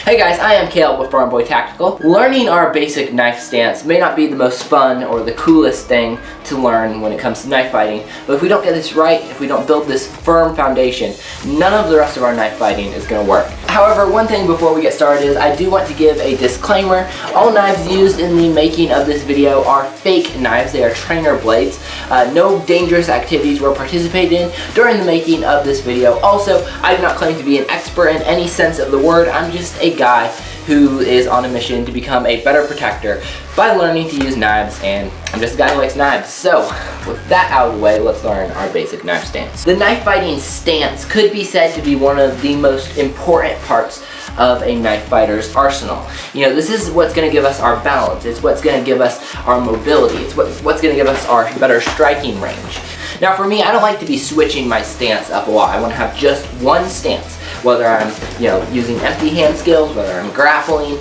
Hey guys, I am Caleb with Farm Boy Tactical. Learning our basic knife stance may not be the most fun or the coolest thing to learn when it comes to knife fighting, but if we don't get this right, if we don't build this firm foundation, none of the rest of our knife fighting is going to work. However, one thing before we get started is I do want to give a disclaimer. All knives used in the making of this video are fake knives. They are trainer blades. No dangerous activities were participated in during the making of this video. Also, I do not claim to be an expert in any sense of the word. I'm just a guy who is on a mission to become a better protector by learning to use knives, and I'm just a guy who likes knives. So, with that out of the way, let's learn our basic knife stance. The knife fighting stance could be said to be one of the most important parts of a knife fighter's arsenal. You know, this is what's going to give us our balance. It's what's going to give us our mobility. It's what's going to give us our better striking range. Now for me, I don't like to be switching my stance up a lot. I want to have just one stance. Whether I'm, using empty hand skills, whether I'm grappling,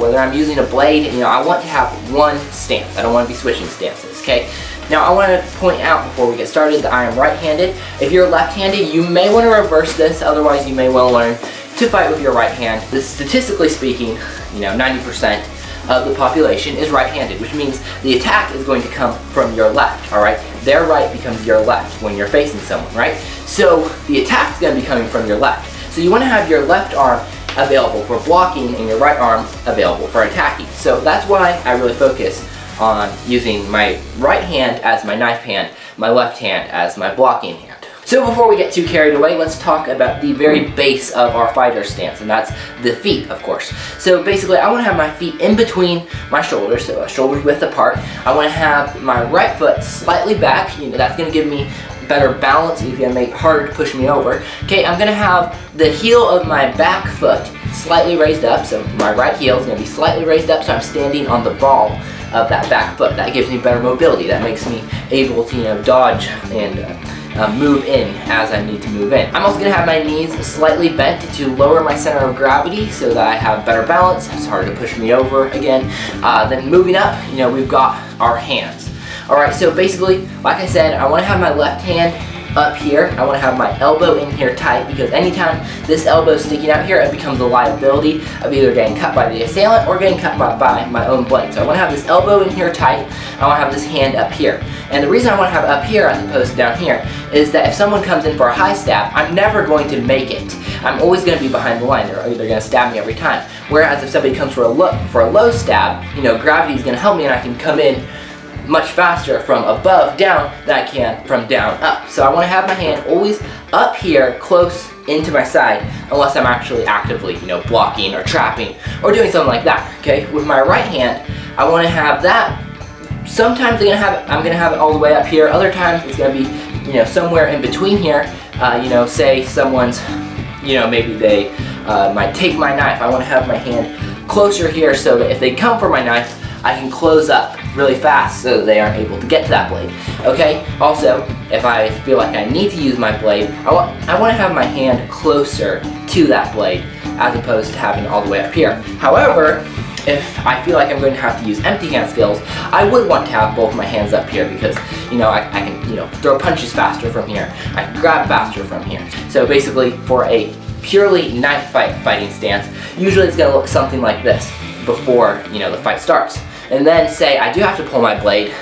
whether I'm using a blade, I want to have one stance. I don't want to be switching stances, okay? Now I want to point out before we get started that I am right-handed. If you're left-handed, you may want to reverse this, otherwise you may want to learn to fight with your right hand. Statistically speaking, 90% of the population is right-handed, which means the attack is going to come from your left, all right? Their right becomes your left when you're facing someone, right? So the attack is going to be coming from your left. So you want to have your left arm available for blocking and your right arm available for attacking. So that's why I really focus on using my right hand as my knife hand, my left hand as my blocking hand. So before we get too carried away, let's talk about the very base of our fighter stance, and that's the feet, of course. So basically, I want to have my feet in between my shoulders, so shoulders width apart. I want to have my right foot slightly back. That's going to give me better balance. It's going to make it harder to push me over. Okay, I'm going to have the heel of my back foot slightly raised up, so my right heel is going to be slightly raised up, so I'm standing on the ball of that back foot. That gives me better mobility. That makes me able to, dodge and move in as I need to move in. I'm also going to have my knees slightly bent to lower my center of gravity so that I have better balance. It's harder to push me over again. Then moving up, we've got our hands. Alright, so basically, like I said, I want to have my left hand up here. I want to have my elbow in here tight, because anytime this elbow is sticking out here, it becomes a liability of either getting cut by the assailant or getting cut by my own blade. So I want to have this elbow in here tight. I want to have this hand up here. And the reason I want to have it up here as opposed to down here is that if someone comes in for a high stab, I'm never going to make it. I'm always going to be behind the line. They're either going to stab me every time. Whereas if somebody comes for a low stab, gravity is going to help me and I can come in much faster from above down than I can from down up. So I want to have my hand always up here close into my side, unless I'm actually actively, blocking or trapping or doing something like that. Okay, with my right hand, I want to have that. Sometimes I'm gonna have it all the way up here. Other times it's gonna be, somewhere in between here. Say someone's, maybe they might take my knife. I want to have my hand closer here so that if they come for my knife, I can close up really fast so that they aren't able to get to that blade. Okay. Also, if I feel like I need to use my blade, I want to have my hand closer to that blade as opposed to having it all the way up here. However, if I feel like I'm going to have to use empty hand skills, I would want to have both my hands up here because, I can, throw punches faster from here. I can grab faster from here. So basically, for a purely knife fighting stance, usually it's going to look something like this before, the fight starts. And then say I do have to pull my blade.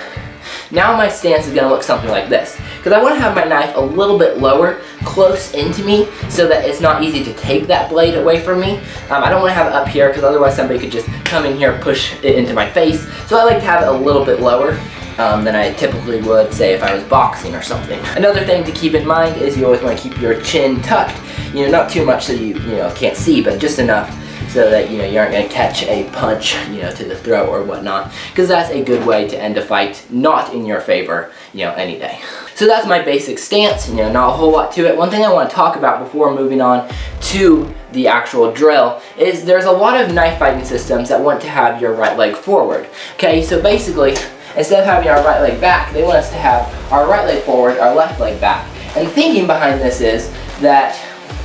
Now my stance is going to look something like this, because I want to have my knife a little bit lower, close into me, so that it's not easy to take that blade away from me. I don't want to have it up here, because otherwise somebody could just come in here and push it into my face. So I like to have it a little bit lower than I typically would, say, if I was boxing or something. Another thing to keep in mind is you always want to keep your chin tucked. Not too much so you can't see, but just enough so that you aren't going to catch a punch to the throat or whatnot, because that's a good way to end a fight not in your favor any day. So that's my basic stance, not a whole lot to it. One thing I want to talk about before moving on to the actual drill is there's a lot of knife fighting systems that want to have your right leg forward. Okay, so basically instead of having our right leg back, they want us to have our right leg forward, our left leg back. And the thinking behind this is that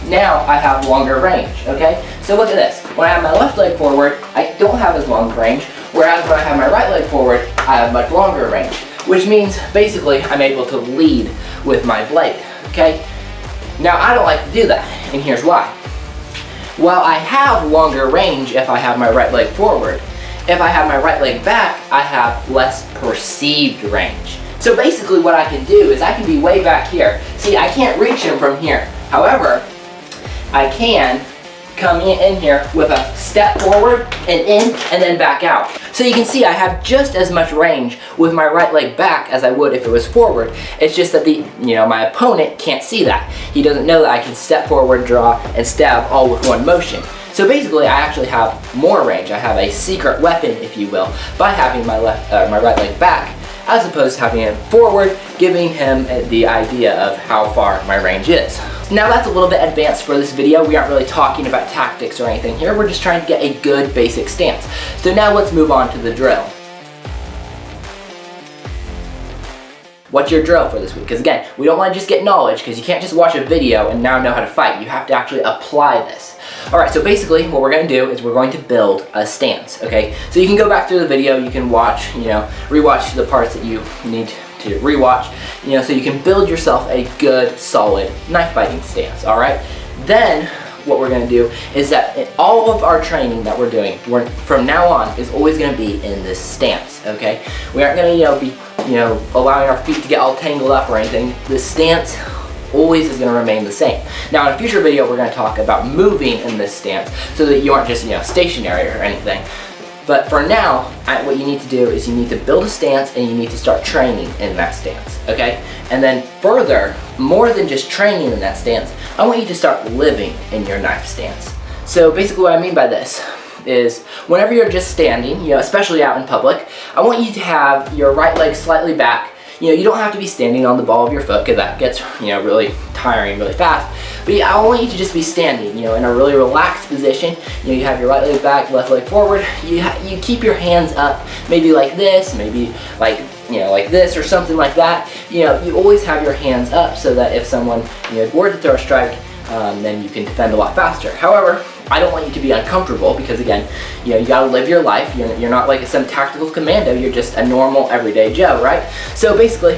now I have longer range, okay? So look at this. When I have my left leg forward, I don't have as long range, whereas when I have my right leg forward, I have much longer range, which means basically I'm able to lead with my blade, okay? Now I don't like to do that, and here's why. While I have longer range if I have my right leg forward, if I have my right leg back, I have less perceived range. So basically what I can do is I can be way back here. See, I can't reach him from here. However, I can come in here with a step forward and in and then back out. So you can see I have just as much range with my right leg back as I would if it was forward. It's just that my opponent can't see that. He doesn't know that I can step forward, draw, and stab all with one motion. So basically I actually have more range. I have a secret weapon, if you will, by having my right leg back, as opposed to having him forward, giving him the idea of how far my range is. Now that's a little bit advanced for this video. We aren't really talking about tactics or anything here. We're just trying to get a good basic stance. So now let's move on to the drill. What's your drill for this week? Because again, we don't want to just get knowledge, because you can't just watch a video and now know how to fight. You have to actually apply this. Alright, so basically what we're going to do is we're going to build a stance, okay? So you can go back through the video, you can watch, rewatch the parts that you need to rewatch, so you can build yourself a good, solid knife fighting stance, alright? Then what we're going to do is that in all of our training that we're doing, from now on, is always going to be in this stance, okay? We aren't going to, be allowing our feet to get all tangled up or anything. The stance always is going to remain the same. Now in a future video we're going to talk about moving in this stance so that you aren't just stationary or anything. But for now, what you need to do is you need to build a stance and you need to start training in that stance, okay? And then further, more than just training in that stance, I want you to start living in your knife stance. So basically what I mean by this is whenever you're just standing, especially out in public, I want you to have your right leg slightly back. You don't have to be standing on the ball of your foot, because that gets, really tiring really fast. But I want you to just be standing, in a really relaxed position. You have your right leg back, left leg forward. You keep your hands up, maybe like this, maybe like this or something like that. You always have your hands up so that if someone, were to throw a strike, then you can defend a lot faster. However, I don't want you to be uncomfortable, because again, you gotta live your life. You're not like some tactical commando, you're just a normal everyday Joe, right? So basically,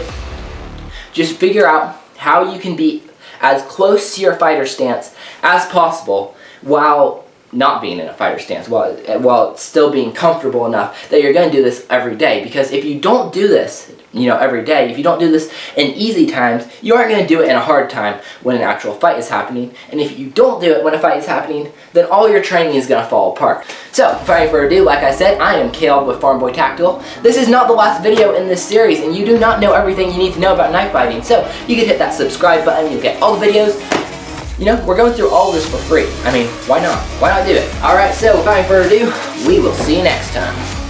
just figure out how you can be as close to your fighter stance as possible while not being in a fighter stance, while still being comfortable enough that you're gonna do this every day. Because if you don't do this, every day, if you don't do this in easy times, you aren't gonna do it in a hard time when an actual fight is happening. And if you don't do it when a fight is happening, then all your training is gonna fall apart. So, without any further ado, like I said, I am Caleb with Farm Boy Tactical. This is not the last video in this series, and you do not know everything you need to know about knife fighting. So, you can hit that subscribe button, you'll get all the videos. We're going through all of this for free. I mean, why not? Why not do it? Alright, so without any further ado, we will see you next time.